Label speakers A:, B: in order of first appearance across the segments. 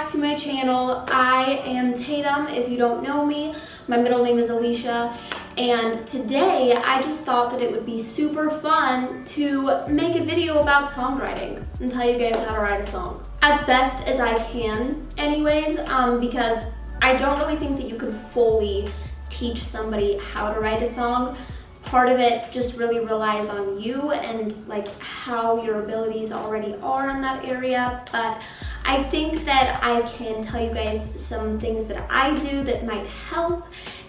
A: back to my channel. I am Tatum, if you don't know me. My middle name is Elisha, and today I just thought that it would be super fun to make a video about songwriting and tell you guys how to write a song. As best as I can, anyways, because I don't really think that you can fully teach somebody how to write a song. Part of it just really relies on you and like how your abilities already are in that area, but I think that I can tell you guys some things that I do that might help,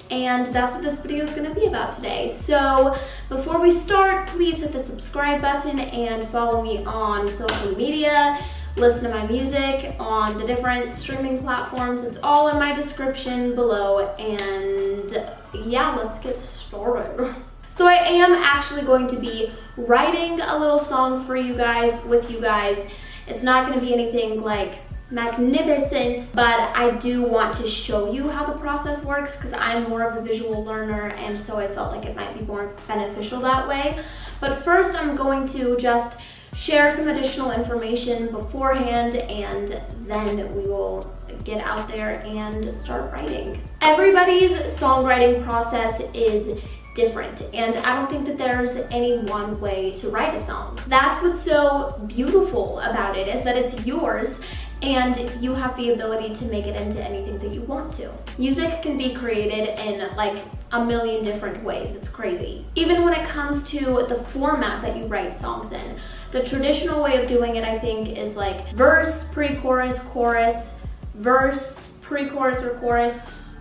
A: and that's what this video is going to be about today. So before we start, please hit the subscribe button and follow me on social media. Listen to my music on the different streaming platforms. It's all in my description below, and yeah, let's get started. So I am actually going to be writing a little song for you guys, with you guys. It's not going to be anything like magnificent, but I do want to show you how the process works because I'm more of a visual learner, and so I felt like it might be more beneficial that way. But first I'm going to just share some additional information beforehand, and then we will get out there and start writing. Everybody's songwriting process is different, and I don't think that there's any one way to write a song. That's what's so beautiful about it, is that it's yours and you have the ability to make it into anything that you want to. Music can be created in like a million different ways. It's crazy. Even when it comes to the format that you write songs in, the traditional way of doing it, I think, is like verse, pre-chorus, chorus, verse, pre-chorus or chorus,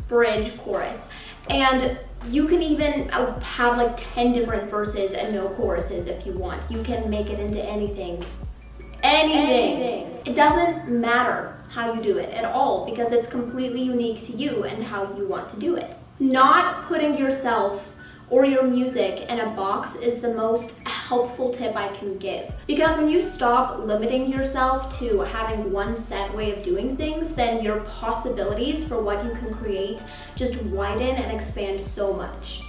A: bridge, chorus. And you can even have like 10 different verses and no choruses if you want. You can make it into anything. Anything. It doesn't matter how you do it at all, because it's completely unique to you and how you want to do it. Not putting yourself or your music in a box is the most helpful tip I can give. Because when you stop limiting yourself to having one set way of doing things, then your possibilities for what you can create just widen and expand so much.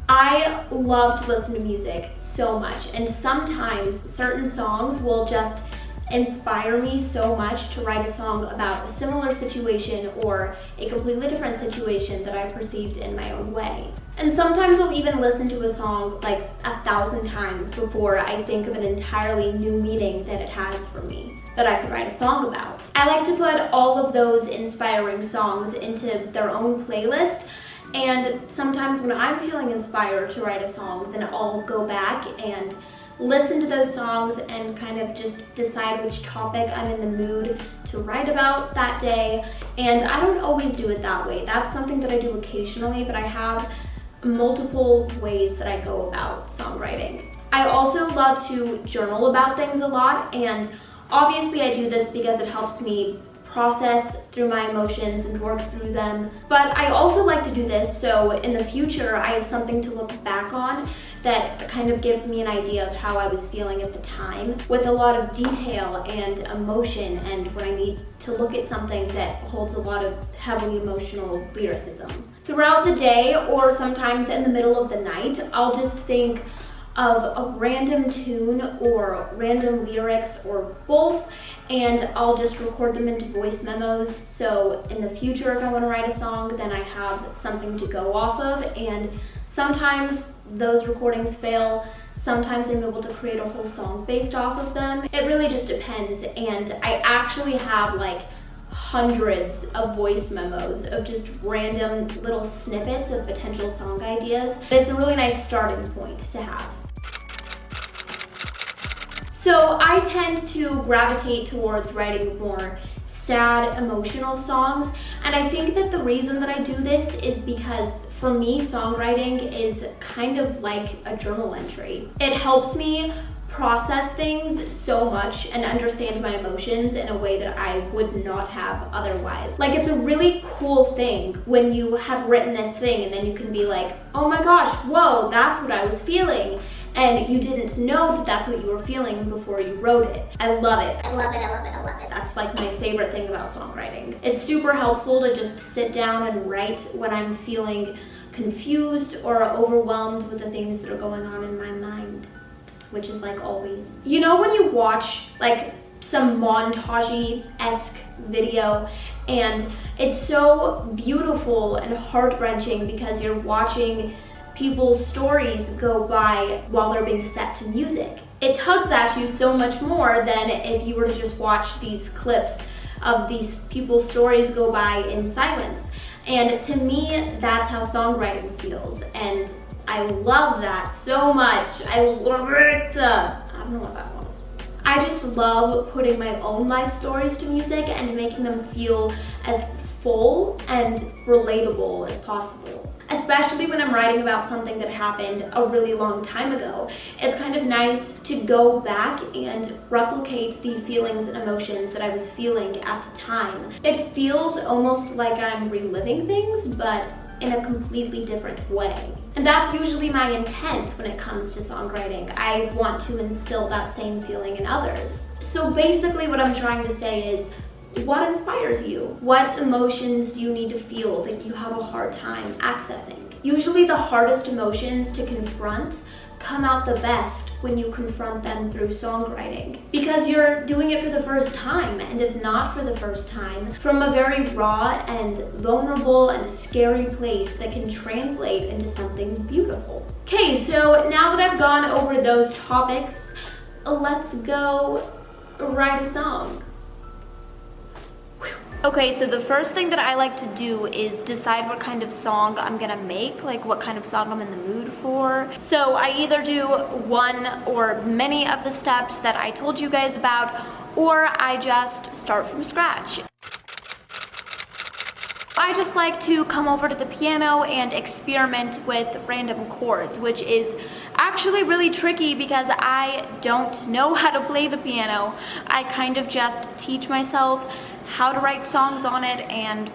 A: I love to listen to music so much, and sometimes certain songs will just inspire me so much to write a song about a similar situation or a completely different situation that I perceived in my own way. And sometimes I'll even listen to a song like 1,000 times before I think of an entirely new meaning that it has for me that I could write a song about. I like to put all of those inspiring songs into their own playlist, and sometimes when I'm feeling inspired to write a song, then I'll go back and listen to those songs and kind of just decide which topic I'm in the mood to write about that day. And I don't always do it that way. That's something that I do occasionally, but I have multiple ways that I go about songwriting. I also love to journal about things a lot, and obviously I do this because it helps me process through my emotions and work through them. But I also like to do this so in the future I have something to look back on that kind of gives me an idea of how I was feeling at the time, with a lot of detail and emotion, and when I need to look at something that holds a lot of heavily emotional lyricism. Throughout the day, or sometimes in the middle of the night, I'll just think of a random tune or random lyrics or both, and I'll just record them into voice memos, so in the future if I want to write a song, then I have something to go off of. And sometimes those recordings fail, sometimes I'm able to create a whole song based off of them. It really just depends, and I actually have like hundreds of voice memos of just random little snippets of potential song ideas. But it's a really nice starting point to have. So I tend to gravitate towards writing more sad, emotional songs, and I think that the reason that I do this is because for me, songwriting is kind of like a journal entry. It helps me process things so much and understand my emotions in a way that I would not have otherwise. Like, it's a really cool thing when you have written this thing and then you can be like, oh my gosh, whoa, that's what I was feeling. And you didn't know that that's what you were feeling before you wrote it. I love it. I love it, I love it, I love it. That's like my favorite thing about songwriting. It's super helpful to just sit down and write when I'm feeling confused or overwhelmed with the things that are going on in my mind, which is like always. You know when you watch like some montage-esque video, and it's so beautiful and heart-wrenching because you're watching people's stories go by while they're being set to music. It tugs at you so much more than if you were to just watch these clips of these people's stories go by in silence. And to me, that's how songwriting feels, and I love that so much. I love it. I don't know what that was. I just love putting my own life stories to music and making them feel as full and relatable as possible. Especially when I'm writing about something that happened a really long time ago. It's kind of nice to go back and replicate the feelings and emotions that I was feeling at the time. It feels almost like I'm reliving things, but in a completely different way. And that's usually my intent when it comes to songwriting. I want to instill that same feeling in others. So basically what I'm trying to say is, what inspires you? What emotions do you need to feel that you have a hard time accessing? Usually the hardest emotions to confront come out the best when you confront them through songwriting, because you're doing it for the first time, and if not for the first time, from a very raw and vulnerable and scary place that can translate into something beautiful. Okay, so now that I've gone over those topics, let's go write a song. Okay, so the first thing that I like to do is decide what kind of song I'm gonna make, like what kind of song I'm in the mood for. So I either do one or many of the steps that I told you guys about, or I just start from scratch. I just like to come over to the piano and experiment with random chords, which is actually really tricky because I don't know how to play the piano. I kind of just teach myself how to write songs on it, and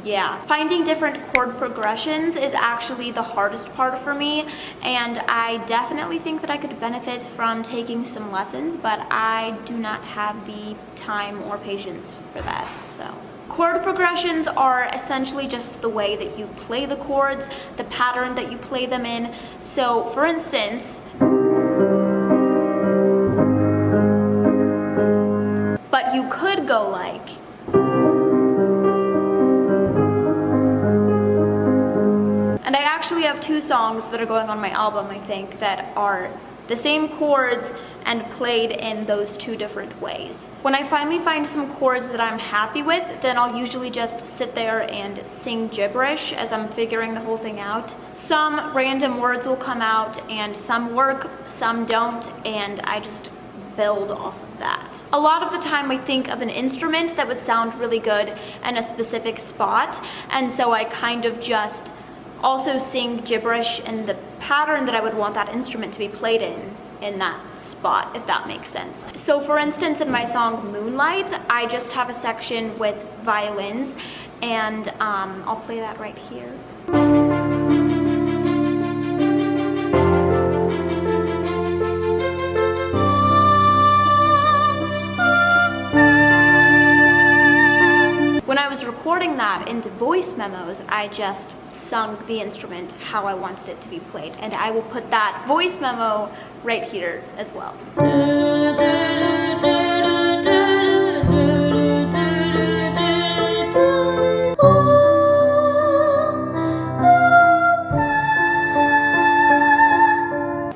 A: yeah. Finding different chord progressions is actually the hardest part for me, and I definitely think that I could benefit from taking some lessons, but I do not have the time or patience for that, so. Chord progressions are essentially just the way that you play the chords, the pattern that you play them in. So for instance, but you could go like, and I actually have two songs that are going on my album, I think, that are the same chords and played in those two different ways. When I finally find some chords that I'm happy with, then I'll usually just sit there and sing gibberish as I'm figuring the whole thing out. Some random words will come out, and some work, some don't, and I just build off of that. A lot of the time I think of an instrument that would sound really good in a specific spot, and so I kind of just also sing gibberish in the pattern that I would want that instrument to be played in that spot, if that makes sense. So for instance, in my song Moonlight, I just have a section with violins, and I'll play that right here. When I was recording that into voice memos, I just sung the instrument how I wanted it to be played, and I will put that voice memo right here as well.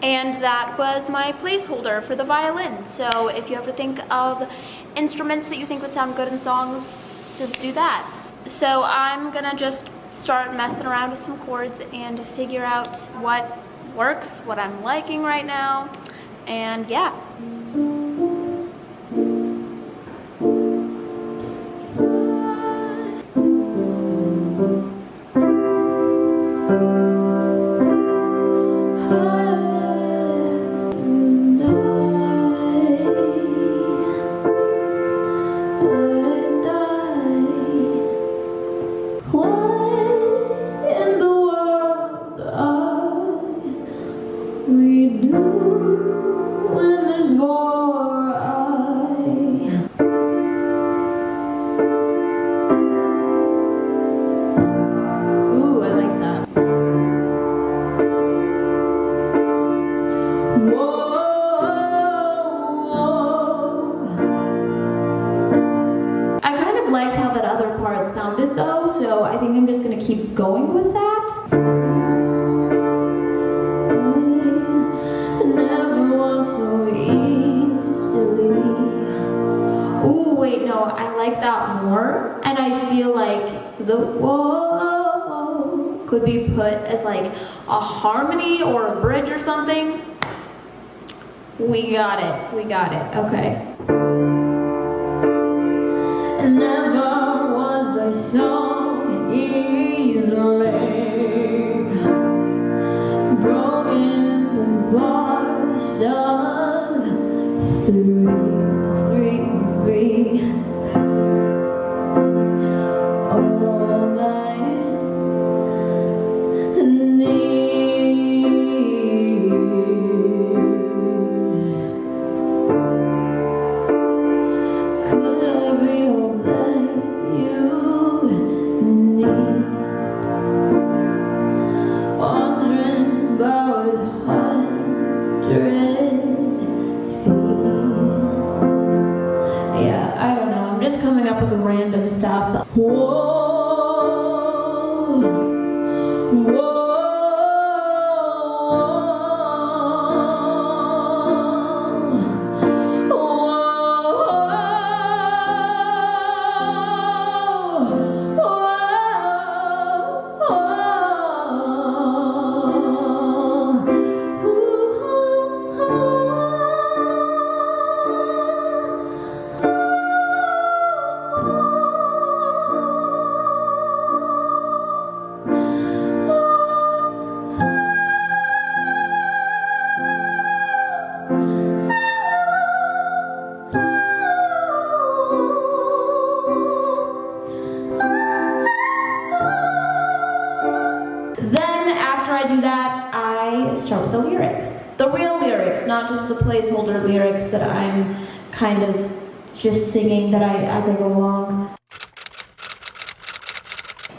A: And that was my placeholder for the violin. So if you ever think of instruments that you think would sound good in songs, just do that. So I'm gonna just start messing around with some chords and figure out what works, what I'm liking right now, and yeah. could be put as like a harmony or a bridge or something. We got it, okay. Never was I so easily broken the bars of three. All my needs. Could I be all that you need? Wandering about 100 feet. Yeah, I don't know. I'm just coming up with random stuff. Whoa. Then after I do that, I start with the lyrics. The real lyrics, not just the placeholder lyrics that I'm kind of just singing as I go along.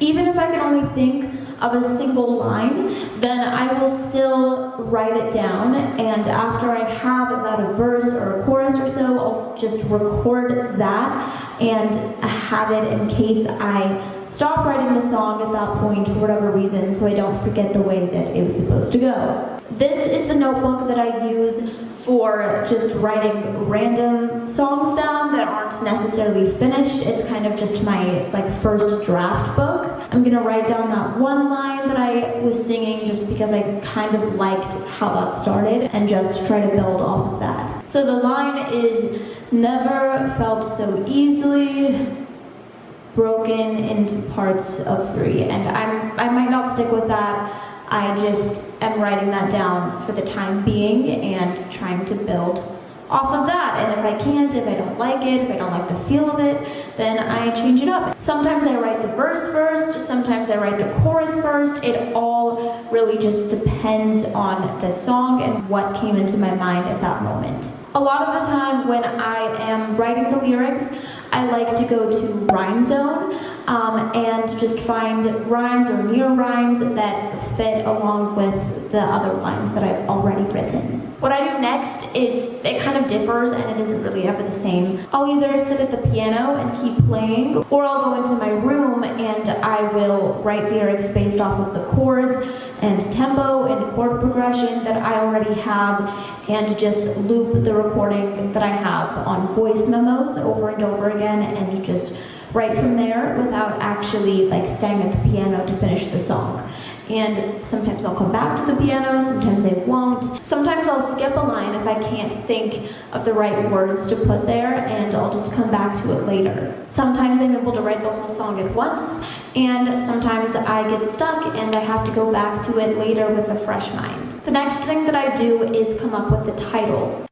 A: Even if I can only think of a single line, then I will still write it down, and after I have about a verse or a chorus or so, I'll just record that and have it in case I stop writing the song at that point for whatever reason, so I don't forget the way that it was supposed to go. This is the notebook that I use for just writing random songs down that aren't necessarily finished. It's kind of just my first draft book. I'm gonna write down that one line that I was singing just because I kind of liked how that started and just try to build off of that. So the line is, never felt so easily broken into parts of three. And I might not stick with that. I just am writing that down for the time being and trying to build off of that. And if I can't, if I don't like it, if I don't like the feel of it, then I change it up. Sometimes I write the verse first, sometimes I write the chorus first. It all really just depends on the song and what came into my mind at that moment. A lot of the time when I am writing the lyrics, I like to go to Rhyme Zone and just find rhymes or near rhymes that fit along with the other lines that I've already written. What I do next is, it kind of differs and it isn't really ever the same. I'll either sit at the piano and keep playing, or I'll go into my room and I will write lyrics based off of the chords and tempo and chord progression that I already have, and just loop the recording that I have on voice memos over and over again and just write from there without actually staying at the piano to finish the song. And sometimes I'll come back to the piano, sometimes I won't. Sometimes I'll skip a line if I can't think of the right words to put there, and I'll just come back to it later. Sometimes I'm able to write the whole song at once, and sometimes I get stuck and I have to go back to it later with a fresh mind. The next thing that I do is come up with the title.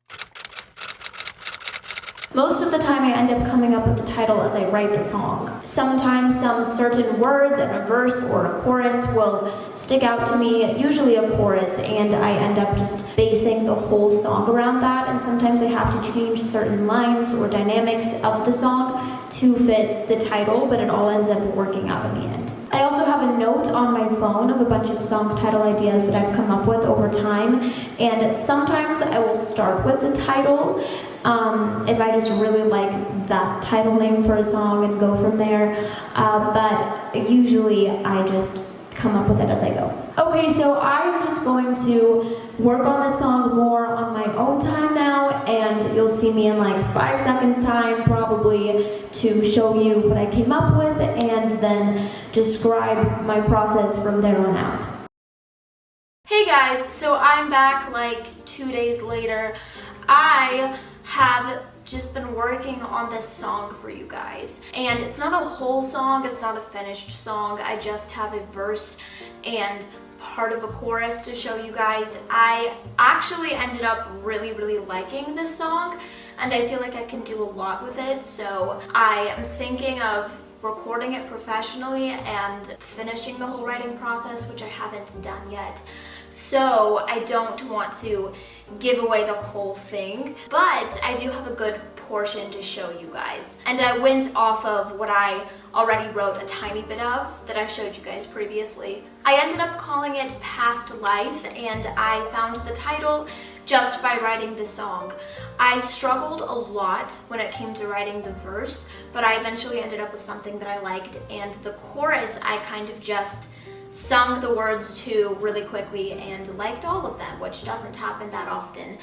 A: Most of the time I end up coming up with the title as I write the song. Sometimes some certain words in a verse or a chorus will stick out to me, usually a chorus, and I end up just basing the whole song around that, and sometimes I have to change certain lines or dynamics of the song to fit the title, but it all ends up working out in the end. I also have a note on my phone of a bunch of song title ideas that I've come up with over time, and sometimes I will start with the title if I just really like that title name for a song and go from there, but usually I just come up with it as I go. Okay, so I'm just going to work on this song more on my own time now, and you'll see me in like 5 seconds time probably to show you what I came up with and then describe my process from there on out. Hey guys, so I'm back like 2 days later. I have just been working on this song for you guys, and it's not a whole song, it's not a finished song. I just have a verse and part of a chorus to show you guys. I actually ended up really liking this song, and I feel like I can do a lot with it, so I am thinking of recording it professionally and finishing the whole writing process, which I haven't done yet. So I don't want to give away the whole thing, but I do have a good portion to show you guys. And I went off of what I already wrote a tiny bit of that I showed you guys previously. I ended up calling it Past Life, and I found the title just by writing the song. I struggled a lot when it came to writing the verse, but I eventually ended up with something that I liked, and the chorus I kind of just sung the words to really quickly and liked all of them, which doesn't happen that often.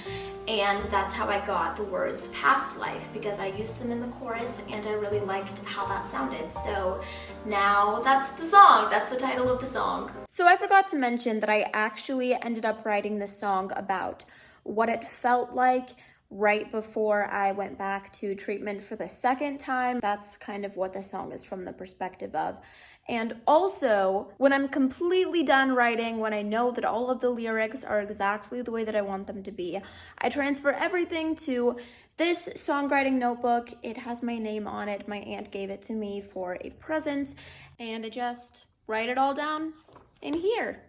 A: And that's how I got the words Past Life, because I used them in the chorus and I really liked how that sounded. So now that's the song, that's the title of the song. So I forgot to mention that I actually ended up writing this song about what it felt like right before I went back to treatment for the second time. That's kind of what the song is from the perspective of. And also, when I'm completely done writing, when I know that all of the lyrics are exactly the way that I want them to be, I transfer everything to this songwriting notebook. It has my name on it. My aunt gave it to me for a present, and I just write it all down in here.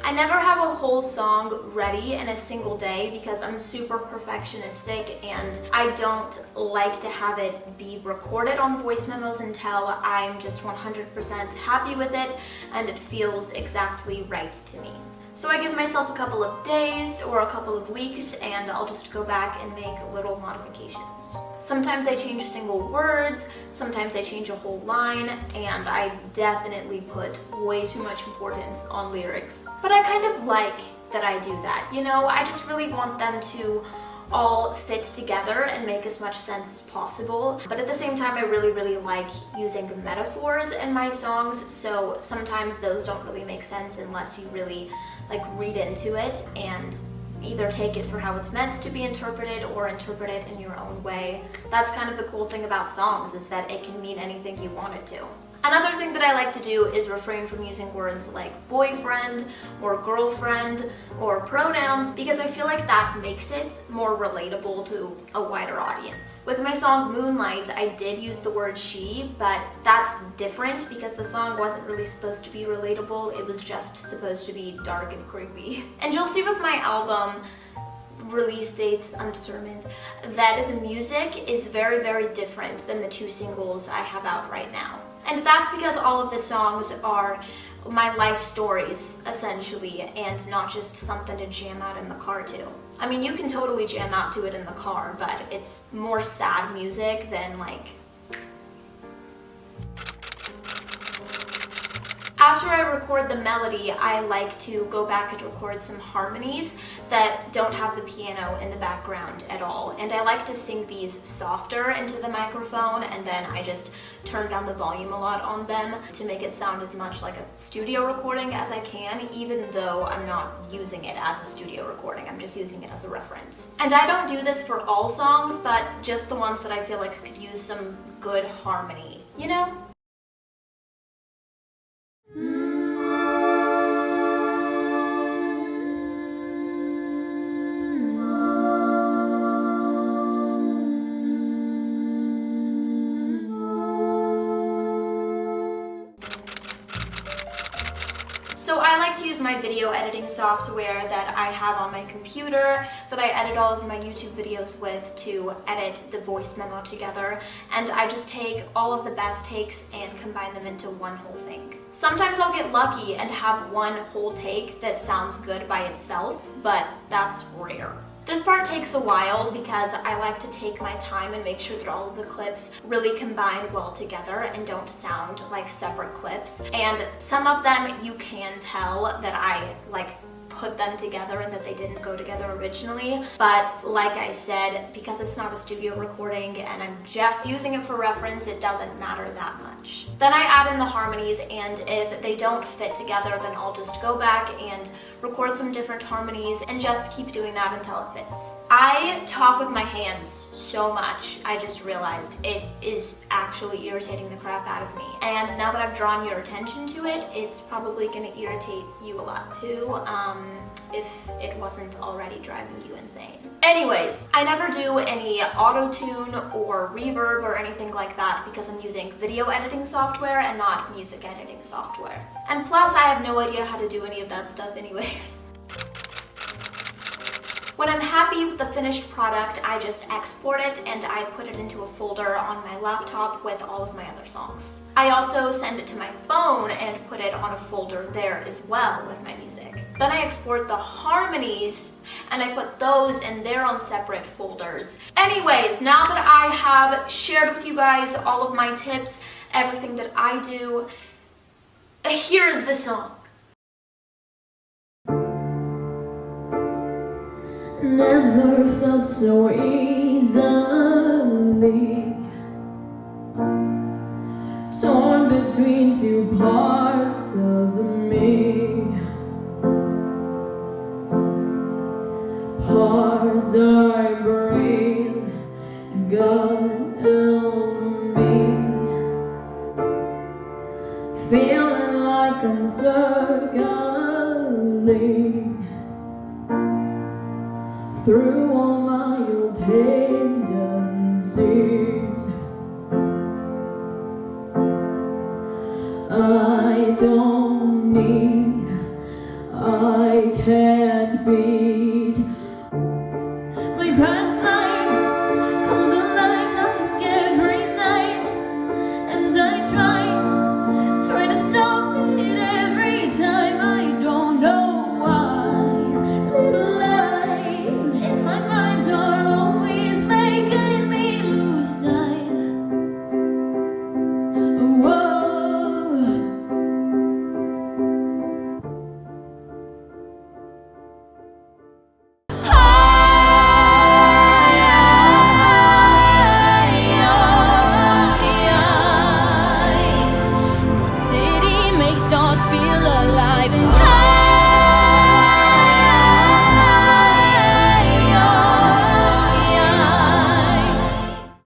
A: I never have a whole song ready in a single day because I'm super perfectionistic, and I don't like to have it be recorded on voice memos until I'm just 100% happy with it and it feels exactly right to me. So I give myself a couple of days or a couple of weeks, and I'll just go back and make little modifications. Sometimes I change single words, sometimes I change a whole line, and I definitely put way too much importance on lyrics. But I kind of like that I do that, you know? I just really want them to all fit together and make as much sense as possible. But at the same time, I really like using metaphors in my songs, so sometimes those don't really make sense unless you really like read into it and either take it for how it's meant to be interpreted or interpret it in your own way. That's kind of the cool thing about songs, is that it can mean anything you want it to. Another thing that I like to do is refrain from using words like boyfriend or girlfriend or pronouns, because I feel like that makes it more relatable to a wider audience. With my song Moonlight, I did use the word she, but that's different because the song wasn't really supposed to be relatable. It was just supposed to be dark and creepy. And you'll see with my album, release dates undetermined, that the music is very different than the 2 singles I have out right now. And that's because all of the songs are my life stories, essentially, and not just something to jam out in the car to. I mean, you can totally jam out to it in the car, but it's more sad music than like... After I record the melody, I like to go back and record some harmonies that don't have the piano in the background at all. And I like to sing these softer into the microphone, and then I just turn down the volume a lot on them to make it sound as much like a studio recording as I can, even though I'm not using it as a studio recording, I'm just using it as a reference. And I don't do this for all songs, but just the ones that I feel like could use some good harmony, you know? So I like to use my video editing software that I have on my computer, that I edit all of my YouTube videos with, to edit the voice memo together, and I just take all of the best takes and combine them into one whole thing. Sometimes I'll get lucky and have one whole take that sounds good by itself, but that's rare. This part takes a while because I like to take my time and make sure that all of the clips really combine well together and don't sound like separate clips. And some of them you can tell that I put them together and that they didn't go together originally, but like I said, because it's not a studio recording and I'm just using it for reference, it doesn't matter that much. Then I add in the harmonies, and if they don't fit together, then I'll just go back and record some different harmonies and just keep doing that until it fits. I talk with my hands so much, I just realized it is actually irritating the crap out of me. And now that I've drawn your attention to it, it's probably gonna irritate you a lot too, if it wasn't already driving you insane. Anyways, I never do any auto-tune or reverb or anything like that because I'm using video editing software and not music editing software. And plus, I have no idea how to do any of that stuff anyways. When I'm happy with the finished product, I just export it and I put it into a folder on my laptop with all of my other songs. I also send it to my phone and put it on a folder there as well with my music. Then I export the harmonies and I put those in their own separate folders. Anyways, now that I have shared with you guys all of my tips, everything that I do, here's the song.
B: Never felt so easily torn between two parts of me. Parts I breathe, God help me. Feeling like I'm circling through all my old hate.